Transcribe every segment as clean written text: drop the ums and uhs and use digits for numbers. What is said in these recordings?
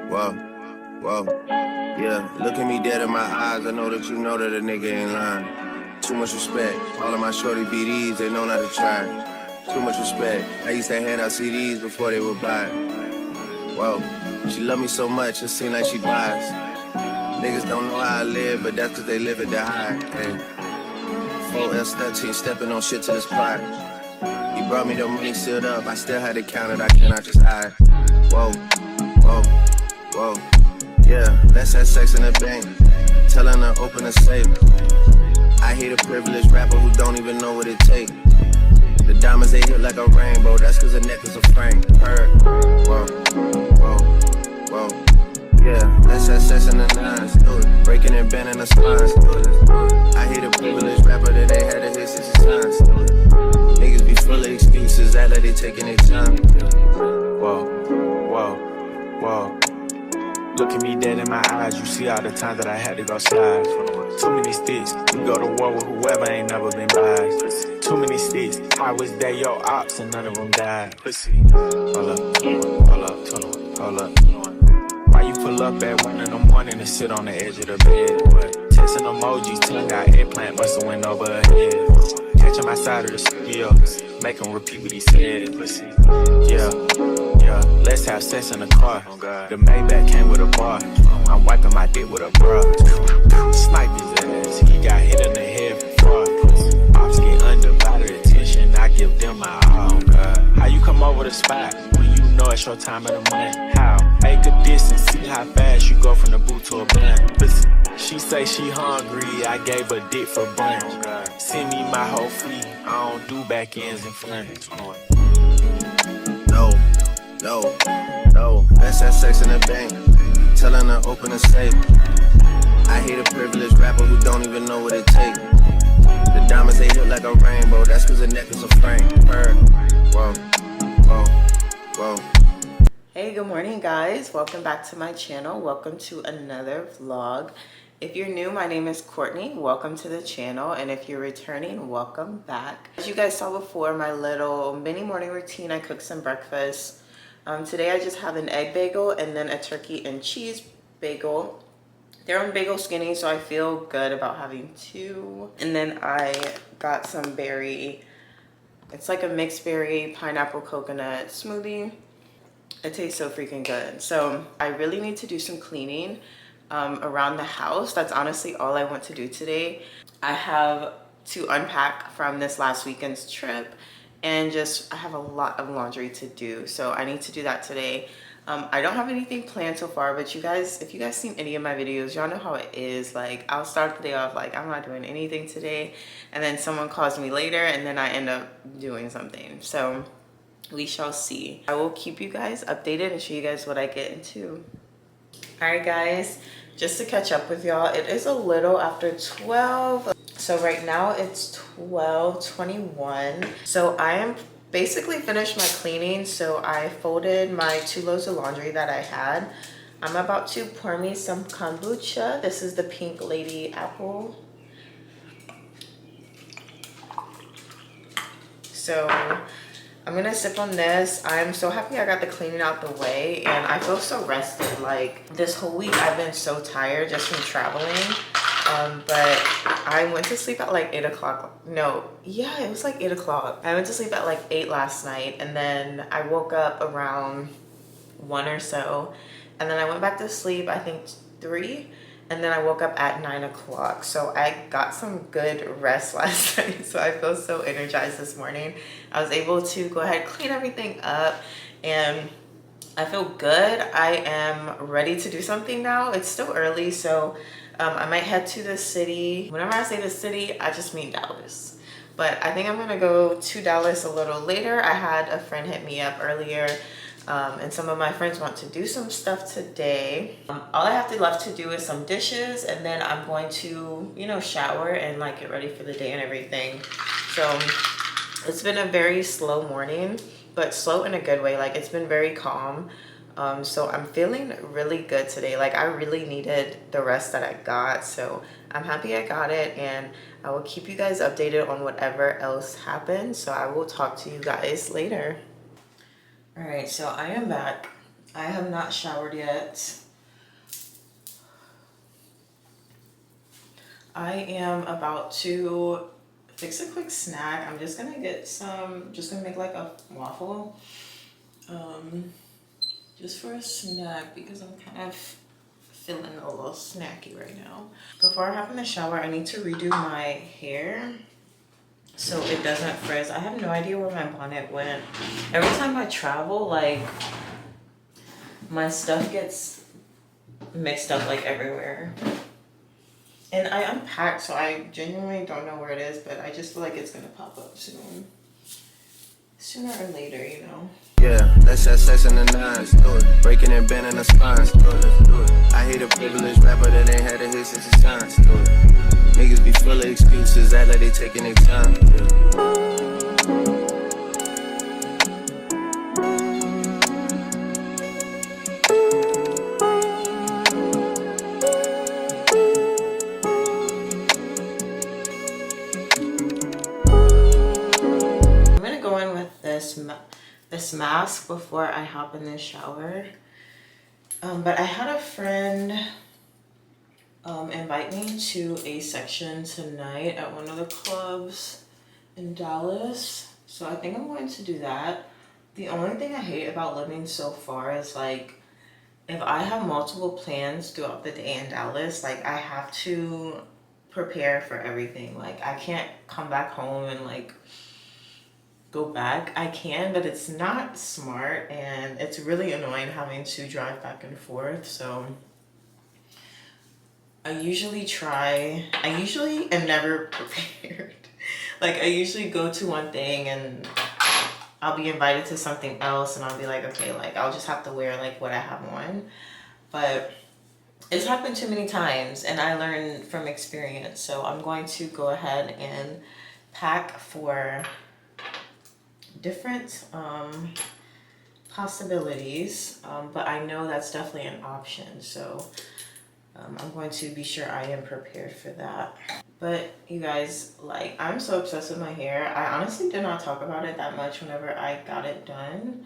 Whoa, whoa, yeah. Look at me dead in my eyes. I know that you know that a nigga ain't lying. Too much respect. All of my shorty BDs, they know not to try. Too much respect. I used to hand out CDs before they would buy. Whoa, she love me so much, it seem like she buys. Niggas don't know how I live, but that's cause they live it to high. Hey. 4S13, stepping on shit to the spot. He brought me the money sealed up, I still had to count it, I cannot just hide. Whoa, whoa, whoa. Yeah, let's have sex in the bank. Tellin' her open a safe. I hate a privileged rapper who don't even know what it takes. The diamonds they hit like a rainbow, that's cause the neck is a frame. Heard. Whoa, whoa, whoa. Yeah, let's have sex in the nines. Do it. Breaking and bending the spines. Do it. I hate a privileged rapper that they had to hit 60 times. Do it. Niggas be full of excuses, act like they taking their time. Whoa, whoa, whoa. Look at me dead in my eyes, you see all the times that I had to go slide. Too many sticks, you go to war with whoever ain't never been biased. Too many sticks, I was there, your ops, and none of them died. Hold up, hold up. Why you pull up at 1 in the morning and sit on the edge of the bed? What? Texting emojis, tongue out, eggplant must have went over her head. Catching my side of the skills, make him repeat what he said. Yeah, let's have sex in the car. The Maybach came with a bar. I'm wiping my dick with a bra. Snipe his ass, he got hit in the head before. Ops get undivided attention, I give them my all. How you come over the spot when you know it's your time of the month? How? Make a distance, see how fast you go from the boot to a blunt. Listen, she say she hungry, I gave her dick for brunch. Send me my whole fee, I don't do back ends and fronts. No, no, no. Let's have sex in the bank. Tellin' her open a safe. I hate a privileged rapper who don't even know what it takes. The diamonds they hit like a rainbow, that's cause the neck is a frame. Heard. Whoa, whoa, whoa. Hey, good morning guys, welcome back to my channel. Welcome to another vlog. If you're new, my name is Courtney. Welcome to the channel, and if you're returning, welcome back. As you guys saw before, my little mini morning routine, I cooked some breakfast. Today I just have an egg bagel and then a turkey and cheese bagel. They're on Bagel Skinny, so I feel good about having two. And then I got some berry, it's like a mixed berry pineapple coconut smoothie. It tastes so freaking good. So I really need to do some cleaning around the house. That's honestly all I want to do today. I have to unpack from this last weekend's trip, and I have a lot of laundry to do. So I need to do that today. I don't have anything planned so far, but you guys, if you guys seen any of my videos, y'all know how it is. Like, I'll start the day off like, I'm not doing anything today, and then someone calls me later and then I end up doing something. So we shall see. I will keep you guys updated and show you guys what I get into. All right guys, just to catch up with y'all, it is a little after 12. So right now it's 12:21. So I am basically finished my cleaning. So I folded my 2 loads of laundry that I had. I'm about to pour me some kombucha. This is the Pink Lady apple. So I'm gonna sip on this. I'm so happy I got the cleaning out the way, and I feel so rested. Like, this whole week I've been so tired just from traveling. But I went to sleep at like 8 o'clock. No, yeah, it was like 8 o'clock. I went to sleep at like 8 last night, and then I woke up around 1 or so, and then I went back to sleep, I think 3, and then I woke up at 9 o'clock. So I got some good rest last night, so I feel so energized this morning. I was able to go ahead, clean everything up, and I feel good. I am ready to do something now. It's still early, so I might head to the city. Whenever I say the city, I just mean Dallas. But I think I'm gonna go to Dallas a little later. I had a friend hit me up earlier, and some of my friends want to do some stuff today. All I have left to do is some dishes, and then I'm going to, you know, shower and like get ready for the day and everything. So it's been a very slow morning, but slow in a good way. Like, it's been very calm. So I'm feeling really good today. Like, I really needed the rest that I got, so I'm happy I got it, and I will keep you guys updated on whatever else happens. So I will talk to you guys later. All right, so I am back. I have not showered yet. I am about to fix a quick snack. I'm just gonna get some, just gonna make like a waffle. Just for a snack because I'm kind of feeling a little snacky right now. Before I hop in the shower, I need to redo my hair so it doesn't frizz. I have no idea where my bonnet went. Every time I travel, like, my stuff gets mixed up like everywhere. And I unpacked, so I genuinely don't know where it is, but I just feel like it's gonna pop up soon. Sooner or later, you know. Yeah, let's have sex in the nines, do it. Breaking and bending the spines, do it, let's do it. I hate a privileged rapper that ain't had a hit since his science, do it. Niggas be full of excuses, act like they taking their time, yeah. This mask before I hop in the shower. But I had a friend invite me to a section tonight at one of the clubs in Dallas. So I think I'm going to do that. The only thing I hate about living so far is like, if I have multiple plans throughout the day in Dallas, like I have to prepare for everything. Like I can't come back home and like go back. I can, but it's not smart and it's really annoying having to drive back and forth. So I usually am never prepared. Like I usually go to one thing and I'll be invited to something else and I'll be like, okay, like I'll just have to wear like what I have on. But it's happened too many times and I learned from experience. So I'm going to go ahead and pack for different possibilities, but I know that's definitely an option. So I'm going to be sure I am prepared for that. But you guys, like, I'm so obsessed with my hair. I honestly did not talk about it that much whenever I got it done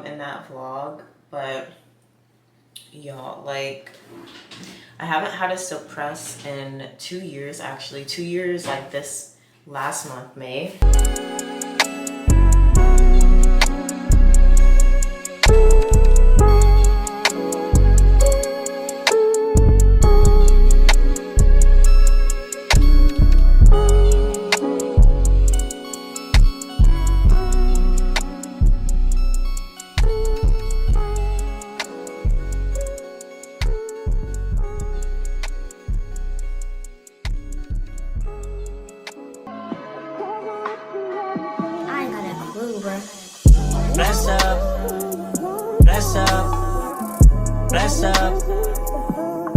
in that vlog. But y'all, like, I haven't had a silk press in 2 years, actually. 2 years, like this last month, May. Bless up, bless up, bless up,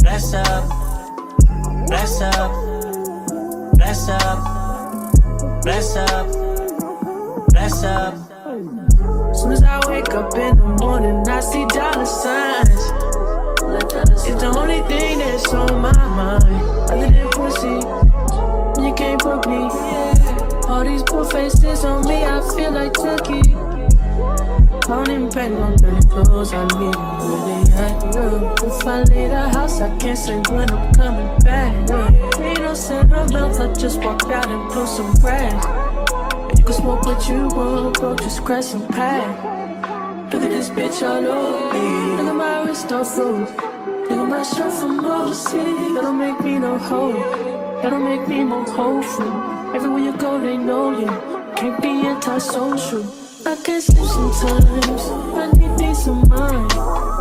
bless up, bless up, bless up, bless up, bless up. Soon as I wake up in the morning, I see dollar signs. It's the only thing that's on my mind. Other than pussy, you can't book me. All these poor faces on me, I feel like Turkey. Counting pen on the clothes I need where they at, yeah. If I leave the house, I can't say when I'm coming back, yeah. Ain't no sentimentals, I just walk out and blow some grass. And you can smoke what you want, bro, just crash some pack. Look at this bitch all over me. Look at my wrist off road. Look at my shirt from overseas. That don't make me no hoe. That don't make me more hopeful. Everywhere you go, they know you. Can't be antisocial. I can't sleep sometimes. I need peace of mind.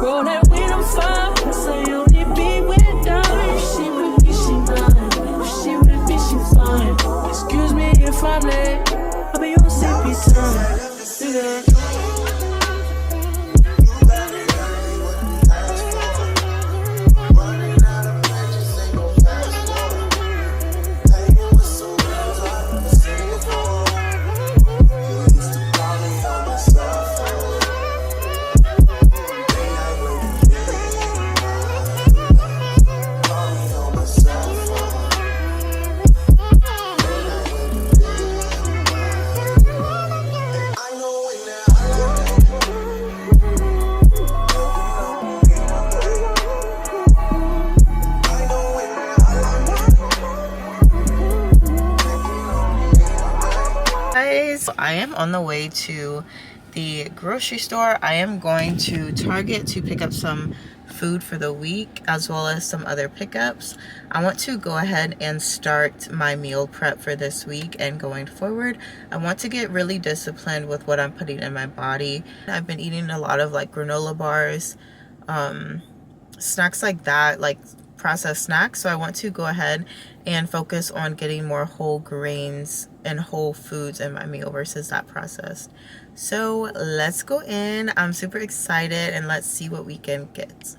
Roll that weed, I'm fine. Plus I only be with dying. If she with me, she mine. If she with me, she fine. Excuse me if I'm late. I'll be on CP time. Yeah. am on the way to the grocery store. I am going to Target to pick up some food for the week, as well as some other pickups. I want to go ahead and start my meal prep for this week and going forward. I want to get really disciplined with what I'm putting in my body. I've been eating a lot of like granola bars, snacks like that, like processed snacks. So I want to go ahead and focus on getting more whole grains and whole foods in my meal versus that processed. So let's go in. I'm super excited and let's see what we can get.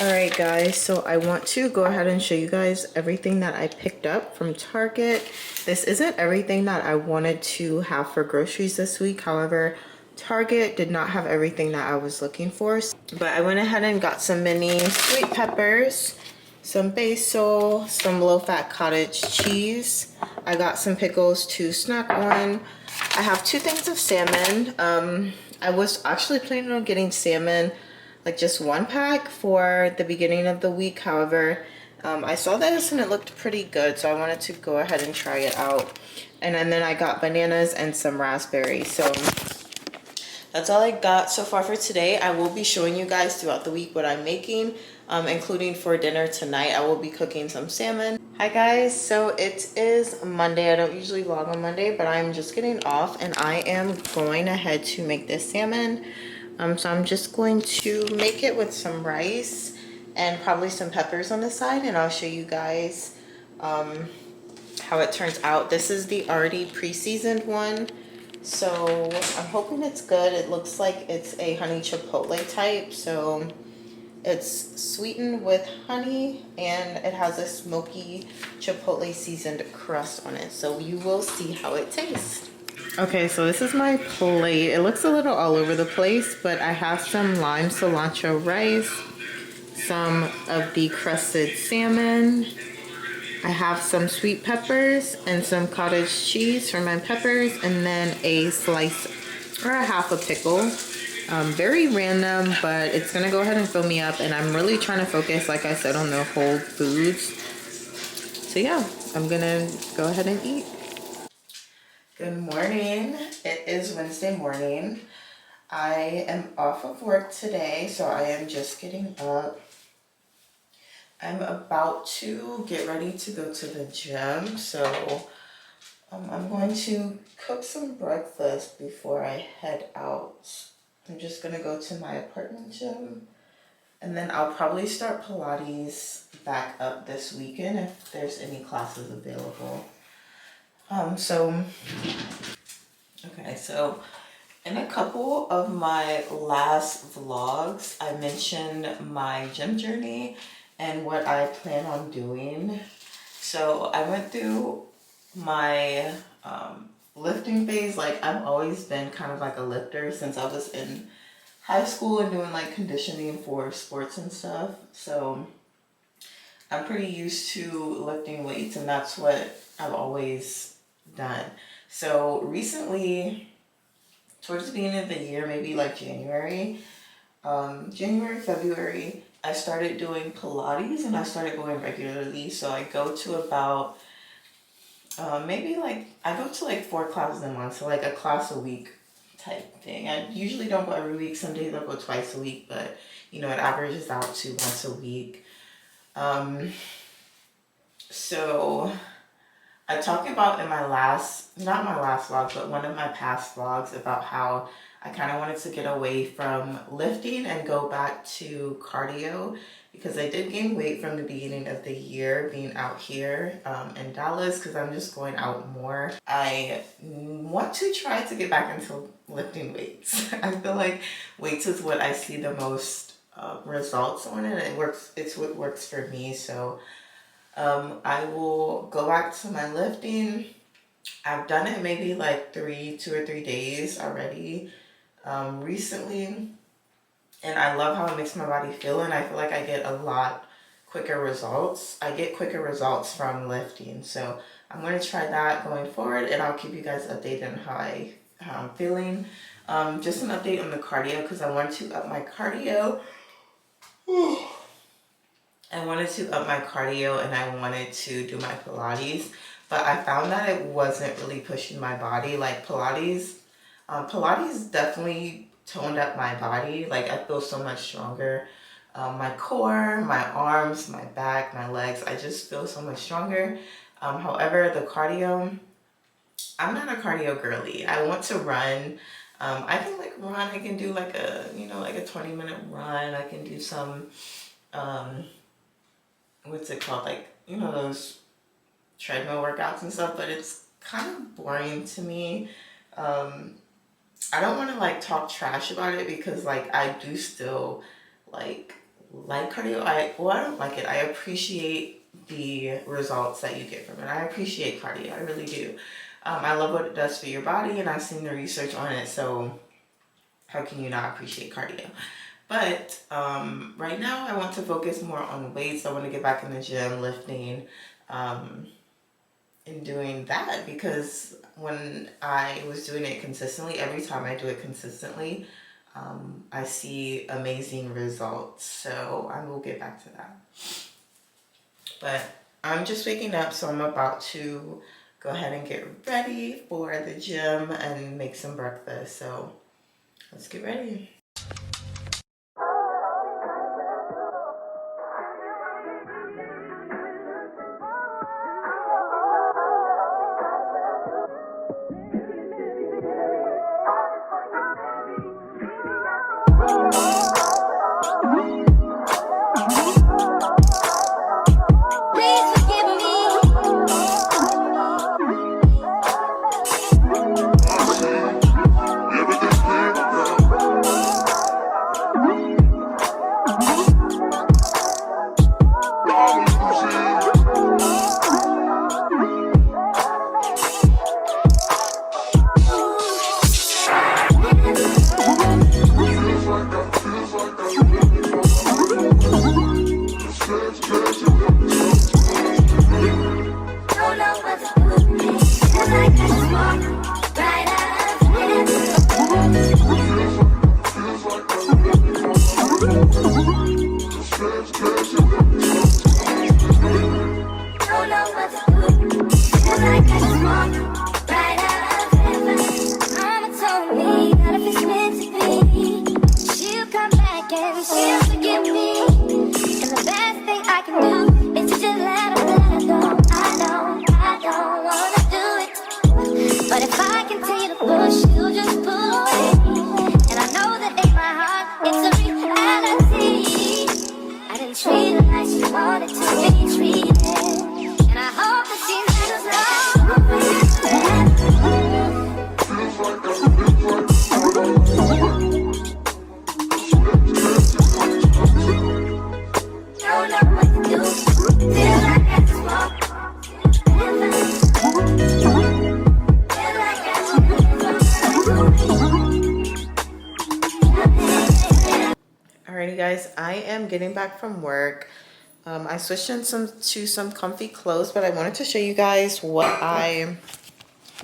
All right guys, so I want to go ahead and show you guys everything that I picked up from Target. This isn't everything that I wanted to have for groceries this week. However, Target did not have everything that I was looking for. But I went ahead and got some mini sweet peppers, some basil, some low-fat cottage cheese. I got some pickles to snack on. I have 2 things of salmon. I was actually planning on getting salmon, like just 1 pack for the beginning of the week. However, I saw this and it looked pretty good, so I wanted to go ahead and try it out. And then I got bananas and some raspberries. So that's all I got so far for today. I will be showing you guys throughout the week what I'm making, including for dinner tonight. I will be cooking some salmon. Hi guys, so it is Monday. I don't usually vlog on Monday, but I'm just getting off and I am going ahead to make this salmon. So I'm just going to make it with some rice and probably some peppers on the side, and I'll show you guys how it turns out. This is the already pre-seasoned one, so I'm hoping it's good. It looks like it's a honey chipotle type, so it's sweetened with honey and it has a smoky chipotle seasoned crust on it, so you will see how it tastes. Okay, so this is my plate. It looks a little all over the place, but I have some lime cilantro rice, some of the crusted salmon. I have some sweet peppers and some cottage cheese for my peppers, and then a slice or a half a pickle. Very random, but it's gonna go ahead and fill me up, and I'm really trying to focus, like I said, on the whole foods. So yeah, I'm gonna go ahead and eat. Good morning. It is Wednesday morning. I am off of work today, so I am just getting up. I'm about to get ready to go to the gym, so I'm going to cook some breakfast before I head out. I'm just gonna go to my apartment gym, and then I'll probably start Pilates back up this weekend if there's any classes available. So in a couple of my last vlogs, I mentioned my gym journey and what I plan on doing. So I went through my lifting phase. Like, I've always been kind of like a lifter since I was in high school and doing like conditioning for sports and stuff. So I'm pretty used to lifting weights, and that's what I've always done. So recently, towards the beginning of the year, maybe like January, February, I started doing Pilates, and I started going regularly. So I go to about, I go to like 4 classes a month. So like a class a week type thing. I usually don't go every week. Some days I'll go twice a week, but you know, it averages out to once a week. So I talked about in my last, not my last vlog, but one of my past vlogs about how I kind of wanted to get away from lifting and go back to cardio, because I did gain weight from the beginning of the year being out here in Dallas, because I'm just going out more. I want to try to get back into lifting weights. I feel like weights is what I see the most results on, and it works. It's what works for me. So I will go back to my lifting. I've done it maybe like 2 or 3 days already recently, and I love how it makes my body feel, and I feel like I get a lot quicker results. I get quicker results from lifting, so I'm going to try that going forward, and I'll keep you guys updated on how I'm feeling. Just an update on the cardio, because I want to up my cardio. I wanted to up my cardio, and I wanted to do my Pilates, but I found that it wasn't really pushing my body. Like, Pilates, Pilates definitely toned up my body. Like I feel so much stronger. My core, my arms, my back, my legs, I just feel so much stronger. However, the cardio, I'm not a cardio girly. I want to run. I can like run. I can do like a, like a 20-minute run. I can do some, what's it called? Like, those treadmill workouts and stuff, but it's kind of boring to me. I don't want to like talk trash about it because like I do still like cardio. I don't like it. I appreciate the results that you get from it. I appreciate cardio. I really do. I love what it does for your body, and I've seen the research on it, so how can you not appreciate cardio? But right now I want to focus more on weights. I want to get back in the gym, lifting, and doing that, because when I was doing it consistently, every time I do it consistently, I see amazing results. So I will get back to that. But I'm just waking up, so I'm about to go ahead and get ready for the gym and make some breakfast. So let's get ready. Alrighty guys, I am getting back from work. I switched to some comfy clothes, but I wanted to show you guys what I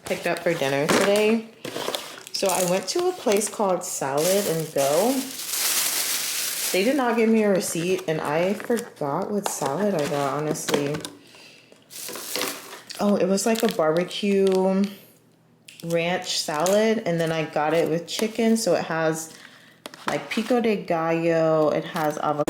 picked up for dinner today. So I went to a place called Salad and Go. They did not give me a receipt, and I forgot what salad I got, honestly. Oh, it was like a barbecue ranch salad, and then I got it with chicken, so it has like pico de gallo, it has avocado.